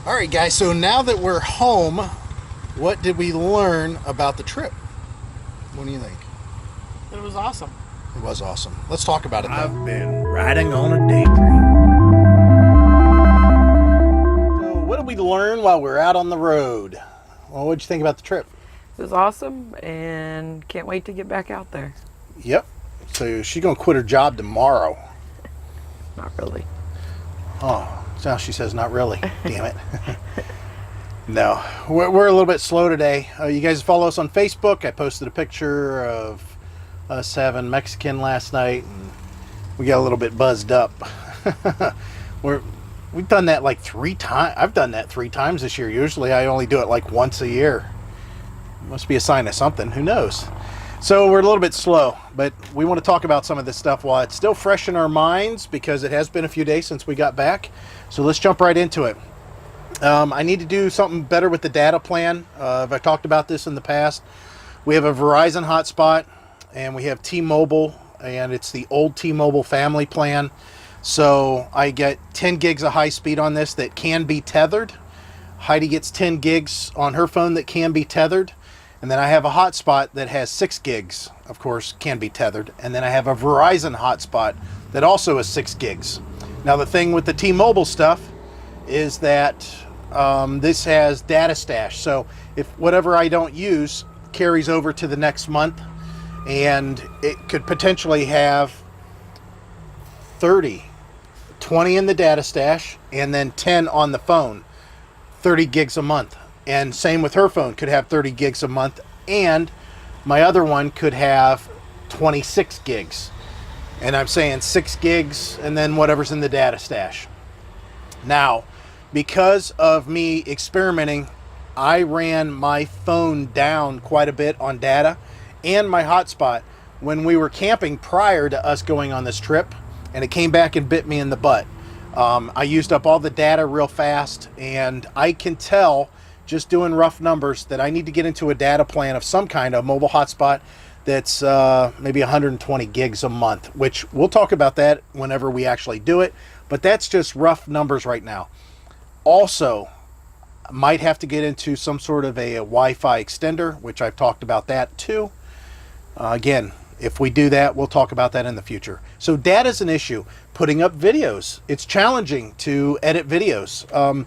All right, guys, so now that we're home, what did we learn about the trip? What do you think? It was awesome. It was awesome. Let's talk about it now. I've been riding on a daydream. So, what did we learn while we were out on the road? Well, what did you think about the trip? It was awesome and can't wait to get back out there. Yep. So, she's going to quit her job tomorrow. Not really. Oh, so she says not really. Damn it. No, we're a little bit slow today. You guys follow us on Facebook. I posted a picture of us having Mexican last night, and we got a little bit buzzed up. We've done that like 3 times. I've done that 3 times this year. Usually I only do it like once a year. Must be a sign of something. Who knows? So we're a little bit slow, but we want to talk about some of this stuff while it's still fresh in our minds because it has been a few days since we got back. So let's jump right into it. I need to do something better with the data plan. I've talked about this in the past. We have a Verizon hotspot and we have T-Mobile, and it's the old T-Mobile family plan. So I get 10 gigs of high speed on this that can be tethered. Heidi gets 10 gigs on her phone that can be tethered. And then I have a hotspot that has 6 gigs, of course, can be tethered. And then I have a Verizon hotspot that also is 6 gigs. Now the thing with the T-Mobile stuff is that this has data stash. So if whatever I don't use carries over to the next month, and it could potentially have 30, 20 in the data stash, and then 10 on the phone, 30 gigs a month. And same with her phone, could have 30 gigs a month, and my other one could have 26 gigs. And I'm saying 6 gigs and then whatever's in the data stash. Now, because of me experimenting, I ran my phone down quite a bit on data and my hotspot when we were camping prior to us going on this trip, and it came back and bit me in the butt. I used up all the data real fast, and I can tell just doing rough numbers that I need to get into a data plan of some kind, of mobile hotspot that's maybe 120 gigs a month, which we'll talk about that whenever we actually do it, but that's just rough numbers right now. Also, might have to get into some sort of a Wi-Fi extender, which I've talked about that too. Again, if we do that, we'll talk about that in the future. So data is an issue. Putting up videos, it's challenging to edit videos.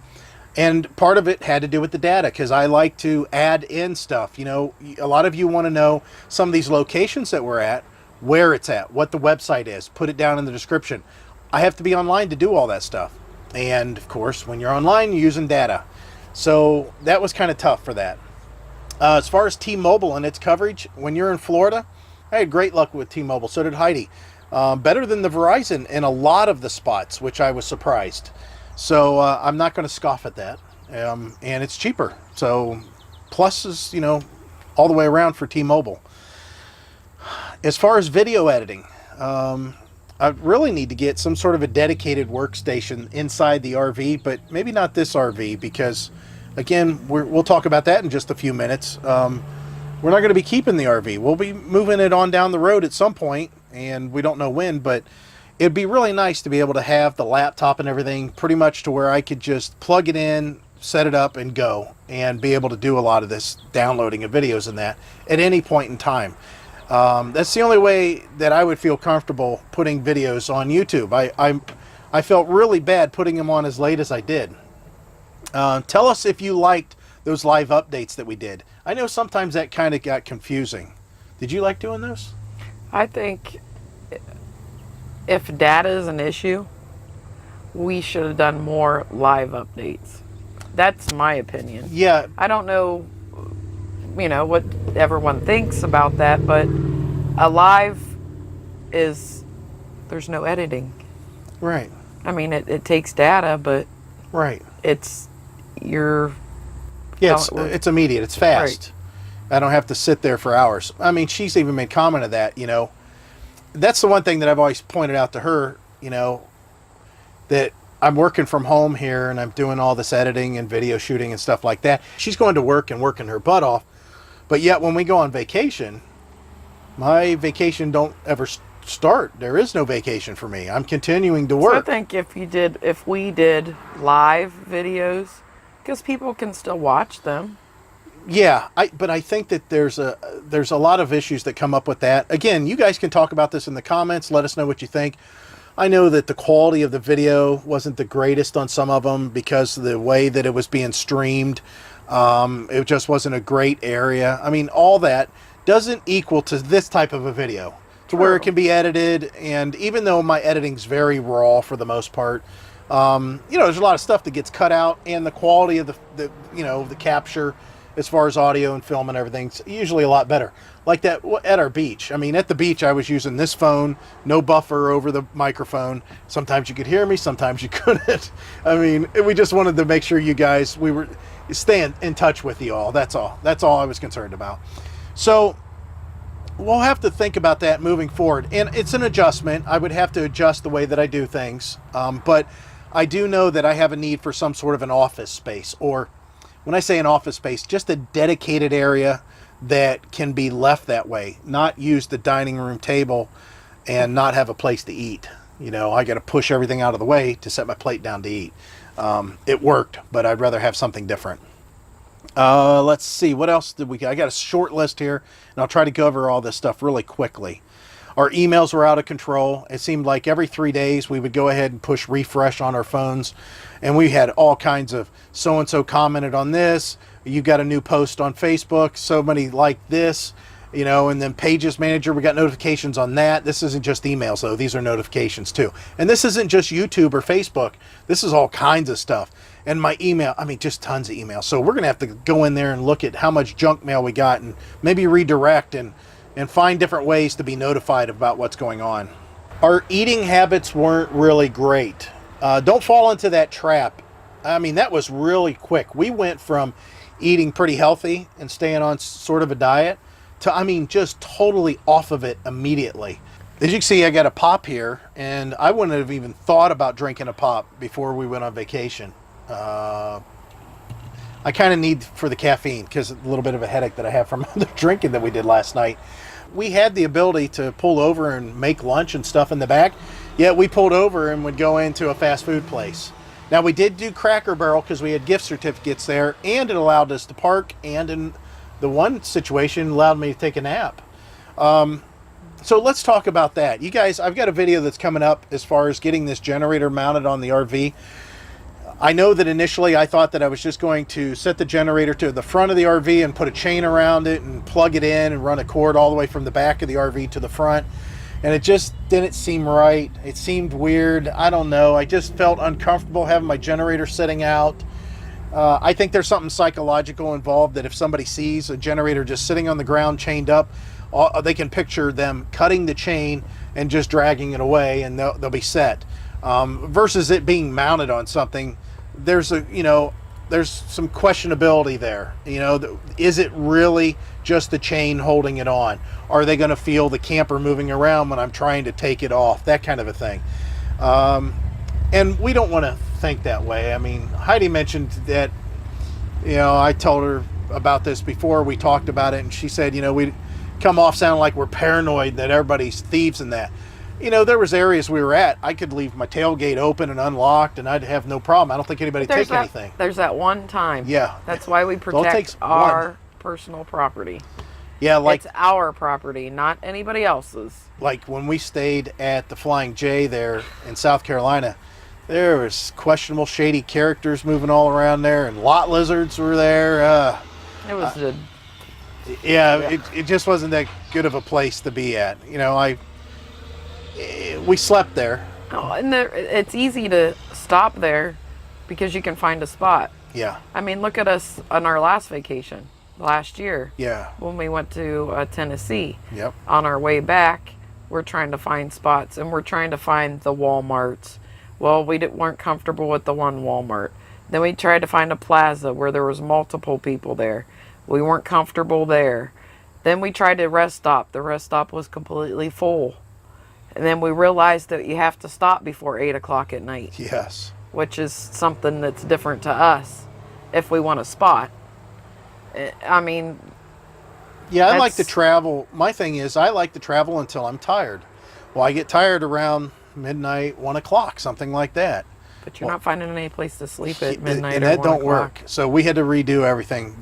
And part of it had to do with the data, because I like to add in stuff. You know, a lot of you want to know some of these locations that we're at, where it's at, what the website is, put it down in the description. I have to be online to do all that stuff. And of course, when you're online, you're using data. So that was kind of tough for that. As far as T-Mobile and its coverage, when you're in Florida, I had great luck with T-Mobile. So did Heidi. Better than the Verizon in a lot of the spots, which I was surprised. So I'm not going to scoff at that. And it's cheaper. So pluses, you know, all the way around for T-Mobile. As far as video editing, I really need to get some sort of a dedicated workstation inside the RV, but maybe not this RV, because again, we'll talk about that in just a few minutes. We're not going to be keeping the RV. We'll be moving it on down the road at some point, and we don't know when, but it'd be really nice to be able to have the laptop and everything pretty much to where I could just plug it in, set it up, and go, and be able to do a lot of this downloading of videos and that at any point in time. That's the only way that I would feel comfortable putting videos on YouTube. I felt really bad putting them on as late as I did. Tell us if you liked those live updates that we did. I know sometimes that kind of got confusing. Did you like doing those? I think if data is an issue, we should have done more live updates. That's my opinion. Yeah. I don't know, you know, what everyone thinks about that, but a live is, there's no editing. Right. I mean, it takes data, but right. It's your... Yeah, it's immediate. It's fast. Right. I don't have to sit there for hours. I mean, she's even made comment of that, you know. That's the one thing that I've always pointed out to her, you know, that I'm working from home here and I'm doing all this editing and video shooting and stuff like that. She's going to work and working her butt off. But yet when we go on vacation, my vacation don't ever start. There is no vacation for me. I'm continuing to work. So I think if we did live videos, Because people can still watch them. Yeah, but I think that there's a lot of issues that come up with that. Again, you guys can talk about this in the comments. Let us know what you think. I know that the quality of the video wasn't the greatest on some of them because of the way that it was being streamed. It just wasn't a great area. I mean, all that doesn't equal to this type of a video, to where it can be edited. And even though my editing's very raw for the most part, there's a lot of stuff that gets cut out, and the quality of the capture, as far as audio and film and everything's usually a lot better. Like that at our beach. I mean, at the beach, I was using this phone, no buffer over the microphone. Sometimes you could hear me, sometimes you couldn't. I mean, we just wanted to make sure we were staying in touch with you all. That's all. That's all I was concerned about. So we'll have to think about that moving forward. And it's an adjustment. I would have to adjust the way that I do things. But I do know that I have a need for some sort of an office space, or when I say an office space, just a dedicated area that can be left that way, not use the dining room table and not have a place to eat. I got to push everything out of the way to set my plate down to eat. It worked, but I'd rather have something different. Let's see, what else did we get? I got a short list here, and I'll try to go over all this stuff really quickly. Our emails were out of control. It seemed like every 3 days we would go ahead and push refresh on our phones, and we had all kinds of so-and-so commented on this. You got a new post on Facebook. So many like this, and then Pages Manager, we got notifications on that. This isn't just emails, though. These are notifications, too. And this isn't just YouTube or Facebook. This is all kinds of stuff. And my email, just tons of emails. So we're going to have to go in there and look at how much junk mail we got and maybe redirect and find different ways to be notified about what's going on. Our eating habits weren't really great. Don't fall into that trap. That was really quick. We went from eating pretty healthy and staying on sort of a diet to, just totally off of it immediately. As you can see, I got a pop here, and I wouldn't have even thought about drinking a pop before we went on vacation. I kind of need for the caffeine because a little bit of a headache that I have from the drinking that we did last night. We had the ability to pull over and make lunch and stuff in the back, yet we pulled over and would go into a fast food place. Now, we did do Cracker Barrel because we had gift certificates there, and it allowed us to park, and in the one situation, allowed me to take a nap. So let's talk about that. You guys, I've got a video that's coming up as far as getting this generator mounted on the RV. I know that initially I thought that I was just going to set the generator to the front of the RV and put a chain around it and plug it in and run a cord all the way from the back of the RV to the front. And it just didn't seem right. It seemed weird. I don't know. I just felt uncomfortable having my generator sitting out. I think there's something psychological involved that if somebody sees a generator just sitting on the ground chained up, they can picture them cutting the chain and just dragging it away, and they'll be set. Versus it being mounted on something, there's some questionability there. Is it really just the chain holding it on? Are they going to feel the camper moving around when I'm trying to take it off? That kind of a thing. And we don't want to think that way. Heidi mentioned that, I told her about this before we talked about it, and she said, we come off sounding like we're paranoid that everybody's thieves and that. There was areas we were at, I could leave my tailgate open and unlocked, and I'd have no problem. I don't think anybody'd take anything. There's that one time. Yeah. That's why we protect our personal property. Yeah, it's our property, not anybody else's. Like when we stayed at the Flying J there in South Carolina, there was questionable, shady characters moving all around there, and lot lizards were there. It was it just wasn't that good of a place to be at. We slept there. Oh, and it's easy to stop there because you can find a spot. Yeah. Look at us on our last vacation last year. Yeah. When we went to Tennessee. Yep. On our way back, we're trying to find spots, and we're trying to find the Walmarts. Well, we weren't comfortable with the one Walmart. Then we tried to find a plaza where there was multiple people there. We weren't comfortable there. Then we tried a rest stop. The rest stop was completely full. And then we realized that you have to stop before 8 o'clock at night. Yes. Which is something that's different to us if we want a spot. Yeah, I like to travel. My thing is, I like to travel until I'm tired. Well, I get tired around midnight, 1 o'clock, something like that. But you're not finding any place to sleep at midnight and or that 1 don't o'clock. work. So we had to redo everything,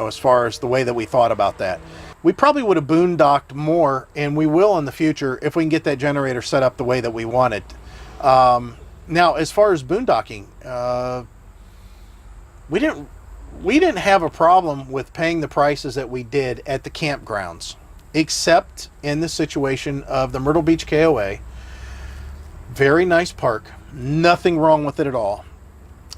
as far as the way that we thought about that. We probably would have boondocked more, and we will in the future if we can get that generator set up the way that we want it. Now, as far as boondocking, we didn't have a problem with paying the prices that we did at the campgrounds, except in the situation of the Myrtle Beach KOA. Very nice park. Nothing wrong with it at all.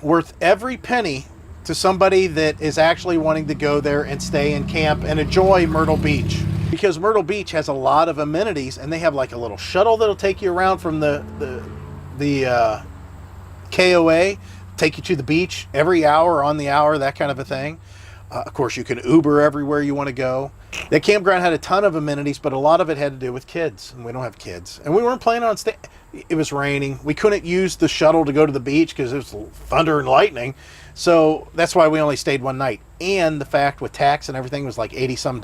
Worth every penny to somebody that is actually wanting to go there and stay and camp and enjoy Myrtle Beach. Because Myrtle Beach has a lot of amenities, and they have like a little shuttle that'll take you around from the KOA, take you to the beach every hour, on the hour, that kind of a thing. Of course, you can Uber everywhere you want to go. That campground had a ton of amenities, but a lot of it had to do with kids, and we don't have kids. And we weren't planning on staying. It was raining. We couldn't use the shuttle to go to the beach because it was thunder and lightning. So that's why we only stayed one night. And the fact with tax and everything was like $80-some.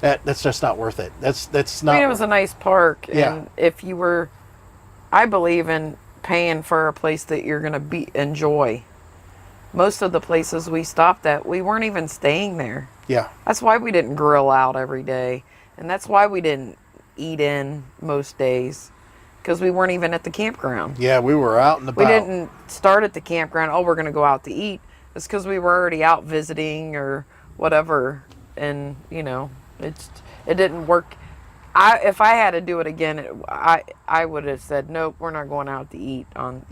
That's just not worth it. That's not. I mean, it was a nice park. Yeah. And if you were, I believe in paying for a place that you're going to enjoy. Most of the places we stopped at, we weren't even staying there. Yeah. That's why we didn't grill out every day. And that's why we didn't eat in most days. Because we weren't even at the campground. Yeah, we were out and about. We didn't start at the campground, we're going to go out to eat. It's because we were already out visiting or whatever. And, it didn't work. If I had to do it again, I would have said, nope, we're not going out to eat on,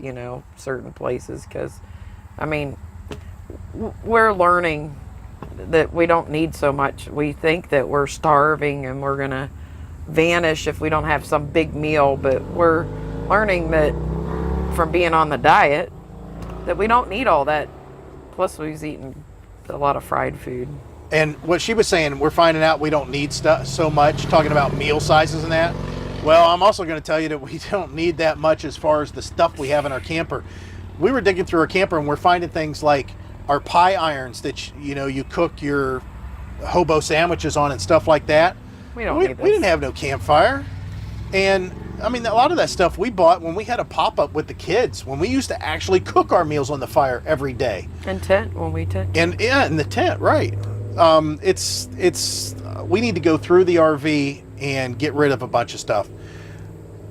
certain places. Because, we're learning that we don't need so much. We think that we're starving and we're going to vanish if we don't have some big meal, but we're learning that from being on the diet that we don't need all that. Plus, we was eating a lot of fried food. And what she was saying, we're finding out we don't need stuff so much, talking about meal sizes and that. Well, I'm also going to tell you that we don't need that much as far as the stuff we have in our camper. We were digging through our camper and we're finding things like our pie irons that, you cook your hobo sandwiches on and stuff like that. We don't need this. We didn't have no campfire. And, a lot of that stuff we bought when we had a pop-up with the kids, when we used to actually cook our meals on the fire every day. And tent, when we tent. And, yeah, in the tent, right. We need to go through the RV and get rid of a bunch of stuff.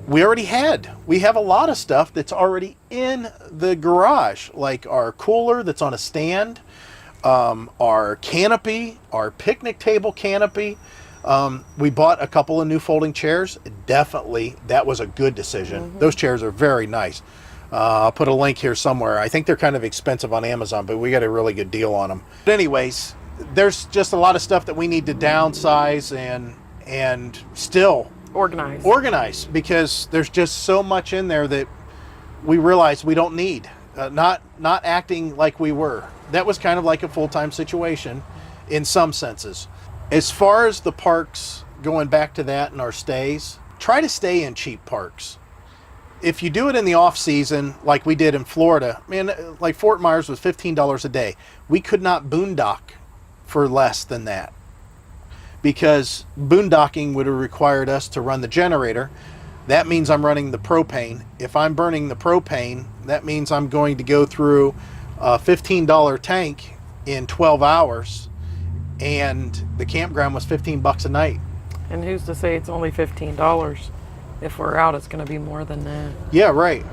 We have a lot of stuff that's already in the garage, like our cooler that's on a stand, our canopy, our picnic table canopy. We bought a couple of new folding chairs. Definitely, that was a good decision. Mm-hmm. Those chairs are very nice. I'll put a link here somewhere. I think they're kind of expensive on Amazon, but we got a really good deal on them. But anyways, there's just a lot of stuff that we need to downsize and still organize because there's just so much in there that we realize we don't need. Not acting like we were. That was kind of like a full-time situation in some senses. As far as the parks, going back to that and our stays, try to stay in cheap parks. If you do it in the off season, like we did in Florida, like Fort Myers was $15 a day. We could not boondock for less than that because boondocking would have required us to run the generator. That means I'm running the propane. If I'm burning the propane, that means I'm going to go through a $15 tank in 12 hours, and the campground was $15 a night. And who's to say it's only $15? If we're out, it's going to be more than that. Yeah, right.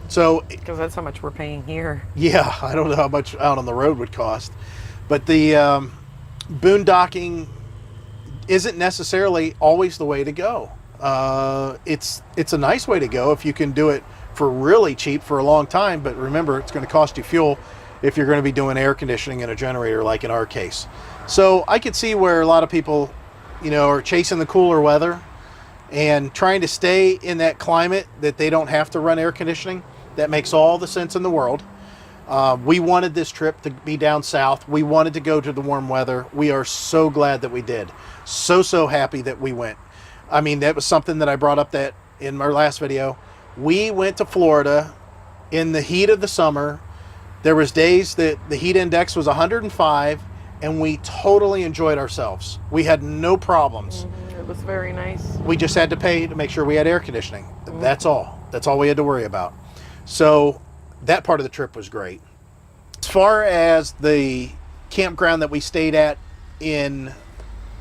So, because that's how much we're paying here. Yeah, I don't know how much out on the road would cost. But the boondocking isn't necessarily always the way to go. It's a nice way to go if you can do it for really cheap for a long time. But remember, it's going to cost you fuel if you're going to be doing air conditioning in a generator like in our case. So I could see where a lot of people, are chasing the cooler weather and trying to stay in that climate that they don't have to run air conditioning. That makes all the sense in the world. We wanted this trip to be down south. We wanted to go to the warm weather. We are so glad that we did. So happy that we went. That was something that I brought up that in our last video. We went to Florida in the heat of the summer. There was days that the heat index was 105, and we totally enjoyed ourselves. We had no problems. It was very nice. We just had to pay to make sure we had air conditioning. That's all. That's all we had to worry about. So that part of the trip was great. As far as the campground that we stayed at in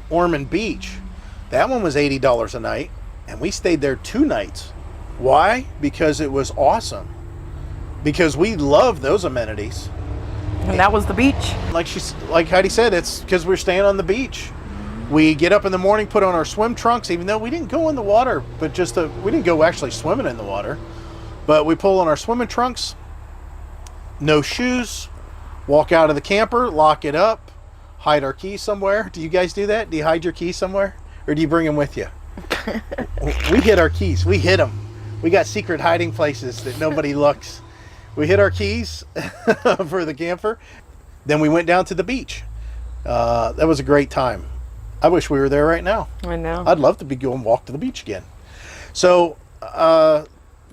Ormond Beach, that one was $80 a night, and we stayed there 2 nights. Why? Because it was awesome. Because we love those amenities. And that was the beach. Like Heidi said, it's because we're staying on the beach. We get up in the morning, put on our swim trunks, even though we didn't go in the water, but we didn't go actually swimming in the water. But we pull on our swimming trunks, no shoes, walk out of the camper, lock it up, hide our keys somewhere. Do you guys do that? Do you hide your keys somewhere? Or do you bring them with you? We hid our keys. We hid them. We got secret hiding places that nobody looks. We hid our keys for the camper. Then we went down to the beach. That was a great time. I wish we were there right now. I know. I'd love to be going walk to the beach again. So,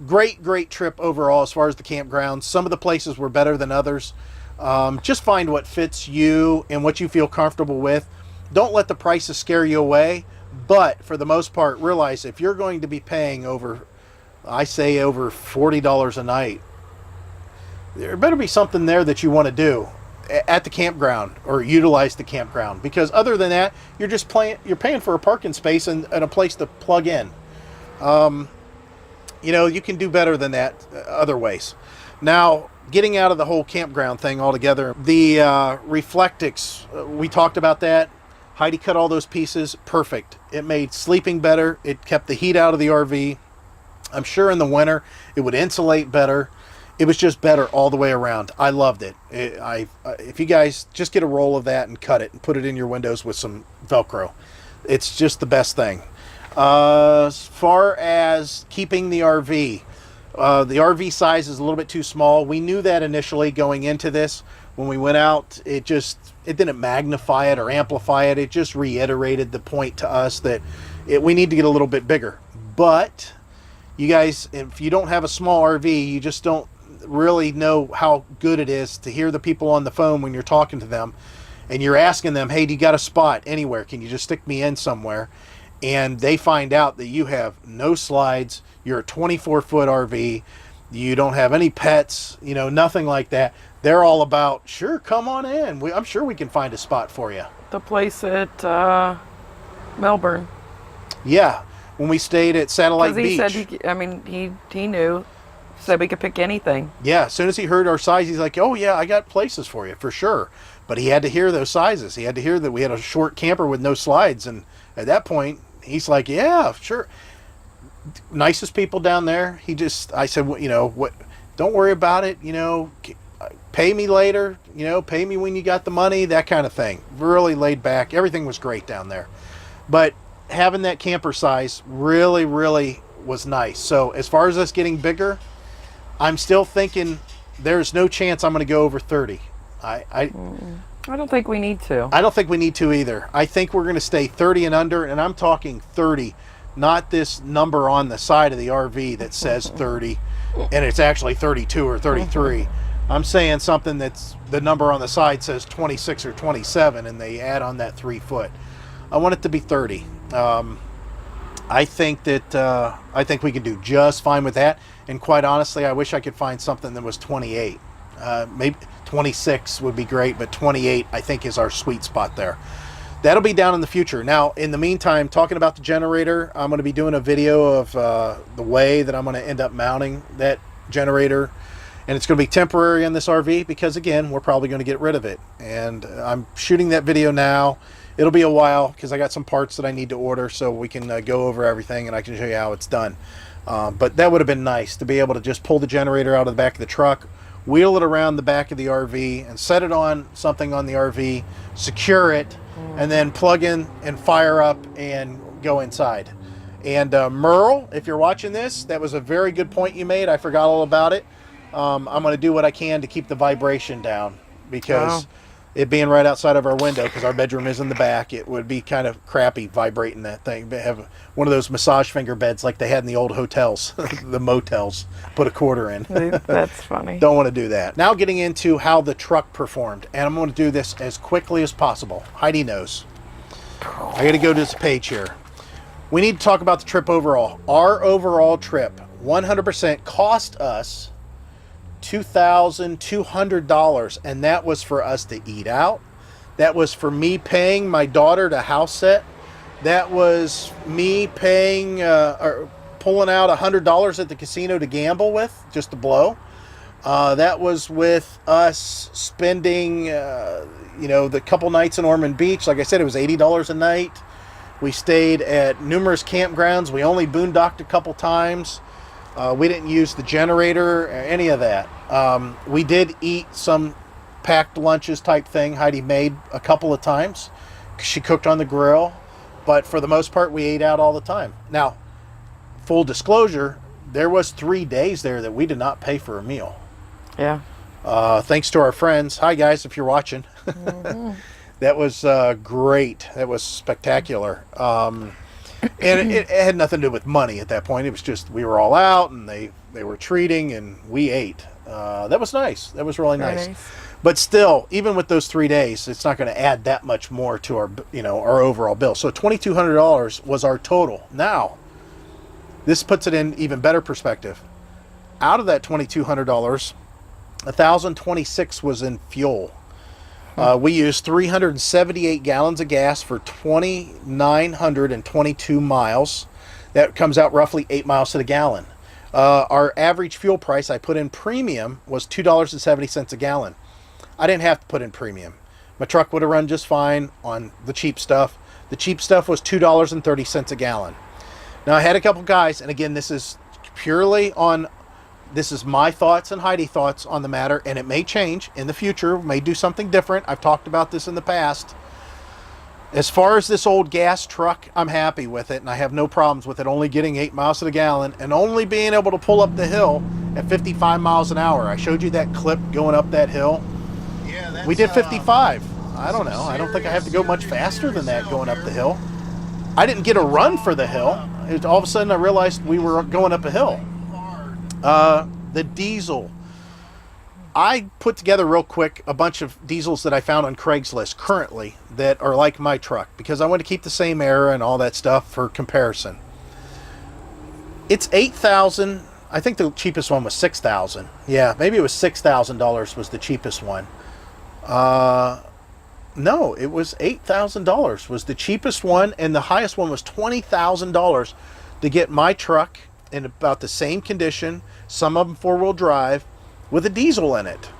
great trip overall as far as the campgrounds. Some of the places were better than others. Just find what fits you and what you feel comfortable with. Don't let the prices scare you away. But for the most part, realize if you're going to be paying over $40 a night, there better be something there that you want to do at the campground or utilize the campground, because other than that, you're paying for a parking space and a place to plug in. You can do better than that other ways. Now, getting out of the whole campground thing altogether, the Reflectix, we talked about that. Heidi cut all those pieces perfect. It made sleeping better. It kept the heat out of the RV. I'm sure in the winter it would insulate better. It was just better all the way around. I loved it. If you guys just get a roll of that and cut it and put it in your windows with some Velcro, it's just the best thing. As far as keeping the RV size is a little bit too small. We knew that initially going into this. When we went out, it didn't magnify it or amplify it. It just reiterated the point to us that we need to get a little bit bigger. But you guys, if you don't have a small RV, you just don't really know how good it is to hear the people on the phone when you're talking to them and you're asking them, hey, do you got a spot anywhere? Can you just stick me in somewhere? And they find out that you have no slides, you're a 24-foot RV, you don't have any pets, nothing like that. They're all about, sure, come on in. I'm sure we can find a spot for you. The place at Melbourne. Yeah, when we stayed at Satellite Beach. Because he said, he knew. Said we could pick anything. Yeah, as soon as he heard our size, he's like, oh yeah, I got places for you, for sure. But he had to hear those sizes. He had to hear that we had a short camper with no slides. And at that point, he's like, yeah, sure. Nicest people down there. I said, what? Don't worry about it. Pay me later. Pay me when you got the money, that kind of thing. Really laid back. Everything was great down there. But having that camper size really, really was nice. So as far as us getting bigger, I'm still thinking there's no chance I'm going to go over 30. I don't think we need to. I don't think we need to either. I think we're going to stay 30 and under, and I'm talking 30, not this number on the side of the RV that says 30, and it's actually 32 or 33. I'm saying something that's the number on the side says 26 or 27, and they add on that 3 foot. I want it to be 30. I think we can do just fine with that. And quite honestly, I wish I could find something that was 28. Maybe 26 would be great, but 28 I think is our sweet spot there. That'll be down in the future. Now, in the meantime, talking about the generator, I'm going to be doing a video of the way that I'm going to end up mounting that generator. And it's going to be temporary on this RV because, again, we're probably going to get rid of it. And I'm shooting that video now. It'll be a while because I got some parts that I need to order so we can go over everything and I can show you how it's done. But that would have been nice to be able to just pull the generator out of the back of the truck, wheel it around the back of the RV and set it on something on the RV, secure it, and then plug in and fire up and go inside. And Merle, if you're watching this, that was a very good point you made. I forgot all about it. I'm going to do what I can to keep the vibration down because it being right outside of our window, because our bedroom is in the back, it would be kind of crappy vibrating that thing. They have one of those massage finger beds like they had in the old hotels, the motels. Put a quarter in. That's funny. Don't want to do that. Now getting into how the truck performed, and I'm going to do this as quickly as possible. Heidi knows. I got to go to this page here. We need to talk about the trip overall. Our overall trip, 100%, cost us $2,200, and that was for us to eat out. That was for me paying my daughter to house sit. That was me paying or pulling out $100 at the casino to gamble with, just to blow. That was with us spending, the couple nights in Ormond Beach. Like I said, it was $80 a night. We stayed at numerous campgrounds. We only boondocked a couple times. We didn't use the generator or any of that. We did eat some packed lunches type thing Heidi made a couple of times. She cooked on the grill. But for the most part, we ate out all the time. Now, full disclosure, there was 3 days there that we did not pay for a meal. Yeah. Thanks to our friends. Hi, guys, if you're watching. Mm-hmm. That was great. That was spectacular. And it had nothing to do with money at that point. It was just we were all out, and they were treating, and we ate. That was nice. That was really nice. But still, even with those 3 days, it's not going to add that much more to our overall bill. So $2,200 was our total. Now, this puts it in even better perspective. Out of that $2,200, $1,026 was in fuel. We used 378 gallons of gas for 2,922 miles. That comes out roughly 8 miles to the gallon. Our average fuel price I put in premium was $2.70 a gallon. I didn't have to put in premium. My truck would have run just fine on the cheap stuff. The cheap stuff was $2.30 a gallon. Now, I had a couple guys, and again, this is my thoughts and Heidi thoughts on the matter, and it may change in the future, may do something different. I've talked about this in the past. As far as this old gas truck, I'm happy with it, and I have no problems with it only getting 8 miles to the gallon and only being able to pull up the hill at 55 miles an hour. I showed you that clip going up that hill. We did 55. I don't know. I don't think I have to go much faster than that going up the hill. I didn't get a run for the hill. All of a sudden, I realized we were going up a hill. The diesel. I put together real quick a bunch of diesels that I found on Craigslist currently that are like my truck because I want to keep the same era and all that stuff for comparison. It's $8,000. I think the cheapest one was $6,000. Yeah, maybe it was $6,000 was the cheapest one. No, it was $8,000 was the cheapest one, and the highest one was $20,000 to get my truck in about the same condition, some of them four-wheel drive, with a diesel in it.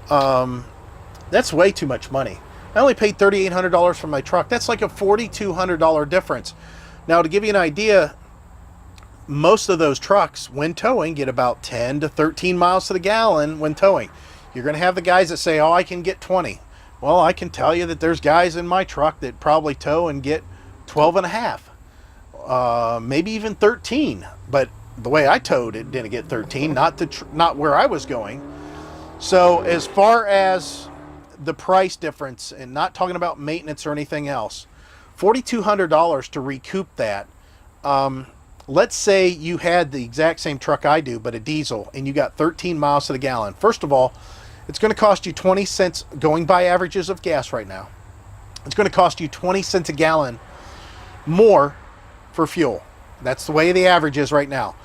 That's way too much money. I only paid $3,800 for my truck. That's like a $4,200 difference. Now, to give you an idea, most of those trucks, when towing, get about 10 to 13 miles to the gallon when towing. You're going to have the guys that say, oh, I can get 20. Well, I can tell you that there's guys in my truck that probably tow and get 12 and a half, maybe even 13. But the way I towed, it didn't get 13, not where I was going. So as far as the price difference, and not talking about maintenance or anything else, $4,200 to recoup that. Let's say you had the exact same truck I do, but a diesel, and you got 13 miles to the gallon. First of all, it's going to cost you 20 cents, going by averages of gas right now. It's going to cost you 20 cents a gallon more for fuel. That's the way the average is right now.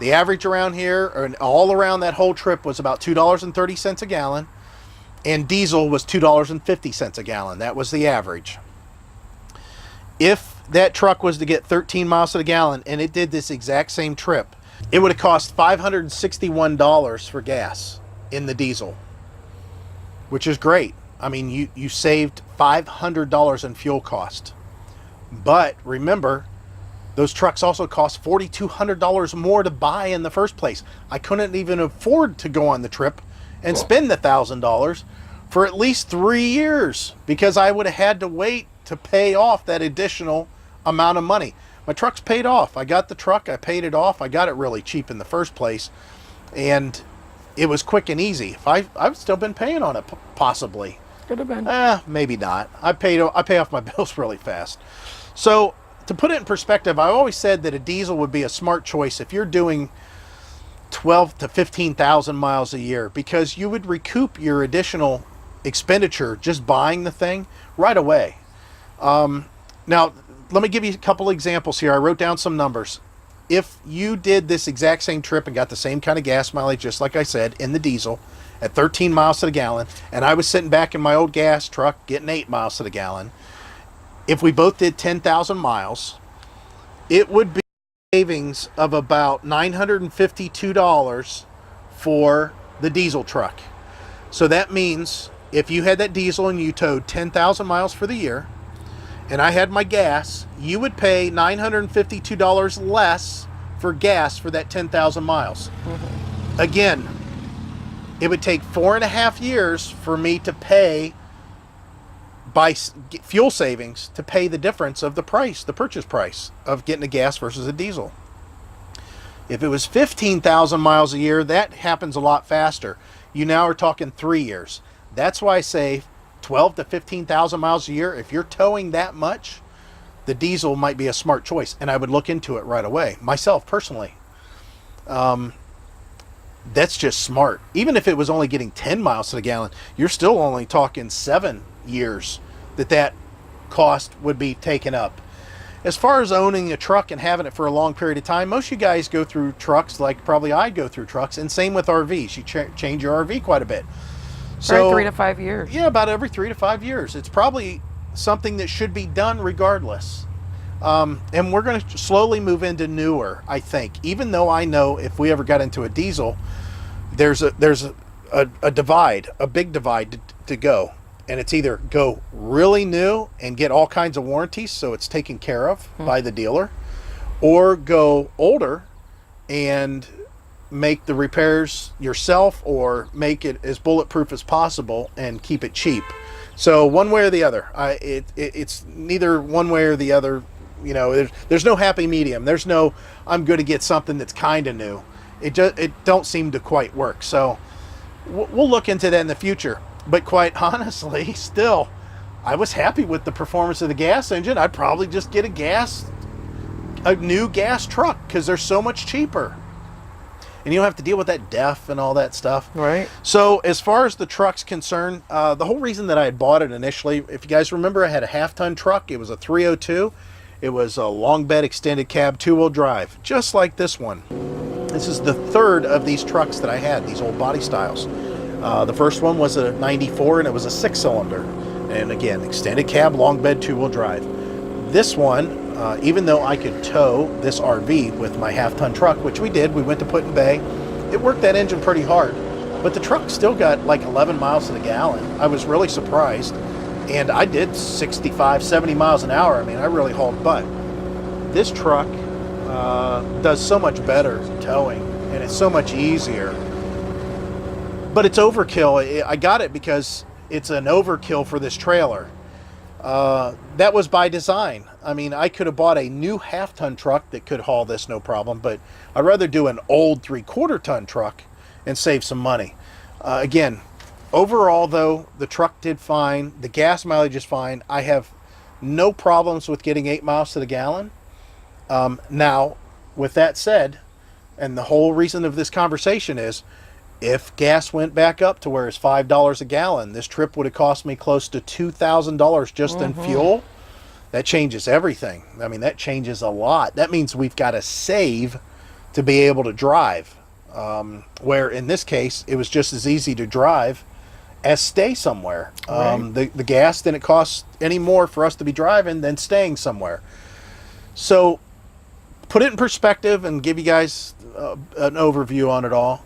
The average around here, or all around that whole trip, was about $2.30 a gallon, and diesel was $2.50 a gallon. That was the average. If that truck was to get 13 miles to the gallon, and it did this exact same trip, it would have cost $561 for gas in the diesel, which is great. I mean, you saved $500 in fuel cost. But remember, those trucks also cost $4,200 more to buy in the first place. I couldn't even afford to go on the trip and spend the $1,000 for at least 3 years because I would have had to wait to pay off that additional amount of money. My truck's paid off. I got the truck, I paid it off. I got it really cheap in the first place, and it was quick and easy. If I've still been paying on it, possibly. Could have been. Maybe not. I pay off my bills really fast. So to put it in perspective, I always said that a diesel would be a smart choice if you're doing 12 to 15,000 miles a year, because you would recoup your additional expenditure just buying the thing right away. Now, let me give you a couple examples here. I wrote down some numbers. if you did this exact same trip and got the same kind of gas mileage, just like I said, in the diesel at 13 miles to the gallon, and I was sitting back in my old gas truck getting 8 miles to the gallon, if we both did 10,000 miles, it would be savings of about $952 for the diesel truck. So that means if you had that diesel and you towed 10,000 miles for the year, and I had my gas, you would pay $952 less for gas for that 10,000 miles. Mm-hmm. Again, it would take 4.5 years for me to pay, by fuel savings, to pay the difference of the price, the purchase price of getting a gas versus a diesel. If it was 15,000 miles a year, that happens a lot faster. You now are talking 3 years. That's why I say 12 to 15,000 miles a year. If you're towing that much, the diesel might be a smart choice, and I would look into it right away myself personally. That's just smart. Even if it was only getting 10 miles to the gallon, you're still only talking 7 years that cost would be taken up. As far as owning a truck and having it for a long period of time, most of you guys go through trucks like probably I go through trucks, and same with RVs. You change your RV quite a bit. So, every 3 to 5 years. Yeah, about every 3 to 5 years. It's probably something that should be done regardless. And we're going to slowly move into newer, I think. Even though I know if we ever got into a diesel, there's a divide, a big divide to go. And it's either go really new and get all kinds of warranties so it's taken care of by the dealer, or go older and make the repairs yourself, or make it as bulletproof as possible and keep it cheap. So one way or the other. It's neither one way or the other. You know, there's no happy medium. There's no I'm going to get something that's kind of new. It don't seem to quite work. So we'll look into that in the future. But quite honestly, still, I was happy with the performance of the gas engine. I'd probably just get a new gas truck because they're so much cheaper. And you don't have to deal with that DEF and all that stuff. Right. So as far as the truck's concerned, the whole reason that I had bought it initially, if you guys remember, I had a half-ton truck. It was a 302. It was a long bed extended cab 2-wheel drive, just like this one. This is the third of these trucks that I had, these old body styles. The first one was a 94, and it was a 6-cylinder. And again, extended cab, long bed, 2-wheel drive. This one, even though I could tow this RV with my half-ton truck, which we did, we went to Put in Bay, it worked that engine pretty hard. But the truck still got like 11 miles to the gallon. I was really surprised. And I did 65, 70 miles an hour. I mean, I really hauled butt. This truck does so much better towing, and it's so much easier. But it's overkill. I got it because it's an overkill for this trailer. That was by design. I mean, I could have bought a new half-ton truck that could haul this no problem, but I'd rather do an old 3/4-ton truck and save some money. Again, overall, though, the truck did fine. The gas mileage is fine. I have no problems with getting 8 miles to the gallon. Now, with that said, and the whole reason of this conversation is, if gas went back up to where it's $5 a gallon, this trip would have cost me close to $2,000 just in fuel. That changes everything. I mean, that changes a lot. That means we've got to save to be able to drive. Where in this case, it was just as easy to drive as stay somewhere. Right. The gas didn't cost any more for us to be driving than staying somewhere. So put it in perspective and give you guys an overview on it all.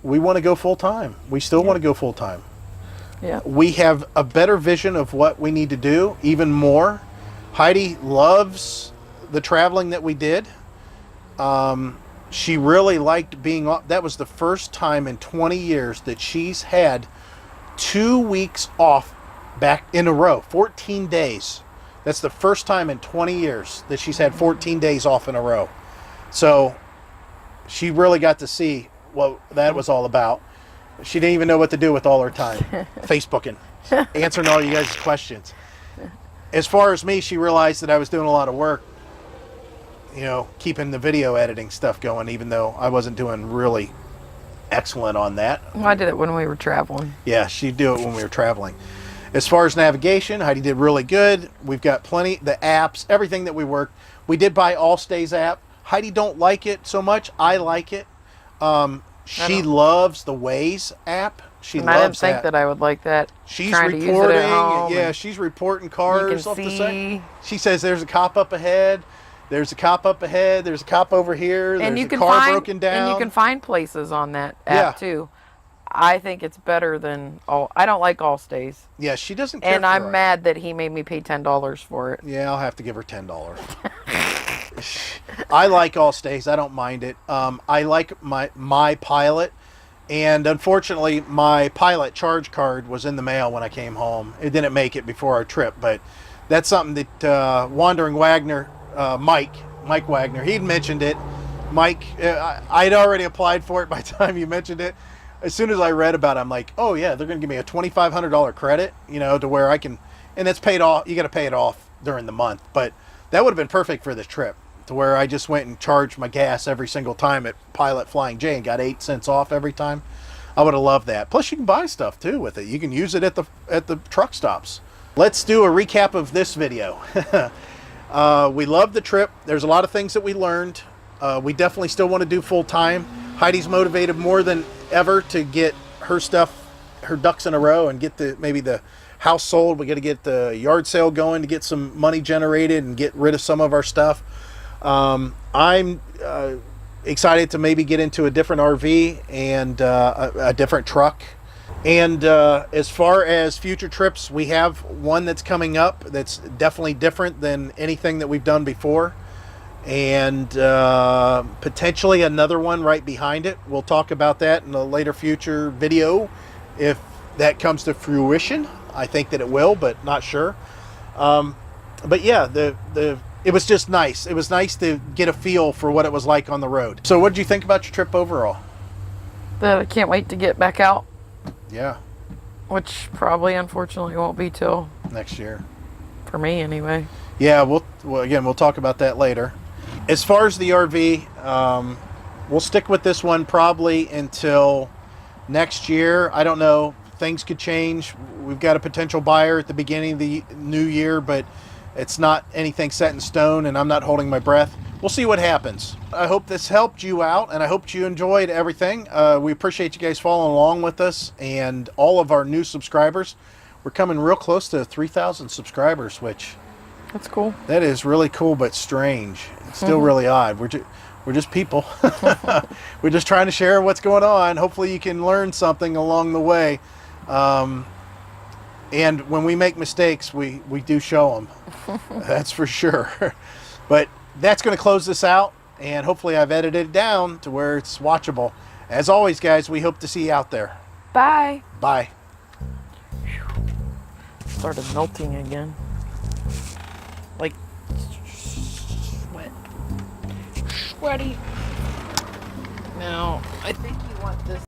We want to go full time. We still want to go full time. Yeah. We have a better vision of what we need to do, even more. Heidi loves the traveling that we did. She really liked being off. That was the first time in 20 years that she's had 2 weeks off back in a row, 14 days. That's the first time in 20 years that she's had 14 days off in a row. So she really got to see what that was all about. She didn't even know what to do with all her time. Facebooking, answering all you guys' questions. As far as me, she realized that I was doing a lot of work, you know, keeping the video editing stuff going, even though I wasn't doing really excellent on that. Well, I did it when we were traveling. Yeah, she'd do it when we were traveling. As far as navigation, Heidi did really good. We've got plenty, the apps, everything that we worked. We did buy Allstay's app. Heidi don't like it so much. I like it. She loves the Waze app. She And I didn't loves think that I would like that. She's trying to use it reporting. at home, Yeah, and she's reporting cars you off can the side. see. She says there's a cop up ahead. There's a cop up ahead. There's a cop over here. and There's you a can car find broken down. and you can find places on that Yeah. app too. I think it's better than all. I don't like Allstays, Yeah, she doesn't care. and for I'm her. mad that he made me pay $10 for it. Yeah, I'll have to give her $10. I like Allstays. I don't mind it. I like my Pilot, and unfortunately, my Pilot charge card was in the mail when I came home. It didn't make it before our trip, but that's something that Wandering Wagner, Mike Wagner, he'd mentioned it. Mike, I'd already applied for it by the time you mentioned it. As soon as I read about it, I'm like, oh yeah, they're going to give me a $2,500 credit, to where I can, and it's paid off. You got to pay it off during the month, but that would have been perfect for this trip, to where I just went and charged my gas every single time at Pilot Flying J and got 8 cents off every time. I would have loved that. Plus, you can buy stuff too with it. You can use it at the truck stops. Let's do a recap of this video. We loved the trip. There's a lot of things that we learned. We definitely still want to do full time. Heidi's motivated more than ever to get her stuff, her ducks in a row, and get maybe the house sold. We got to get the yard sale going to get some money generated and get rid of some of our stuff. I'm excited to maybe get into a different RV and a different truck. And as far as future trips, we have one that's coming up that's definitely different than anything that we've done before. And potentially another one right behind it. We'll talk about that in a later future video if that comes to fruition. I think that it will, but not sure. But yeah, it was just nice. It was nice to get a feel for what it was like on the road. So what did you think about your trip overall? That I can't wait to get back out, Yeah, which probably unfortunately won't be till next year. for me anyway. Yeah, we'll talk about that later. As far as the RV, we'll stick with this one probably until next year. I don't know. Things could change. We've got a potential buyer at the beginning of the new year, but it's not anything set in stone, and I'm not holding my breath. We'll see what happens. I hope this helped you out, and I hope you enjoyed everything. We appreciate you guys following along with us and all of our new subscribers. We're coming real close to 3,000 subscribers, which... That's cool. That is really cool, but strange. It's still really odd. We're just people. We're just trying to share what's going on. Hopefully you can learn something along the way. And when we make mistakes, we do show them. That's for sure. But that's going to close this out. And hopefully I've edited it down to where it's watchable. As always, guys, we hope to see you out there. Bye. Bye. Started melting again. Like sweat. Sweaty. Now, I think you want this.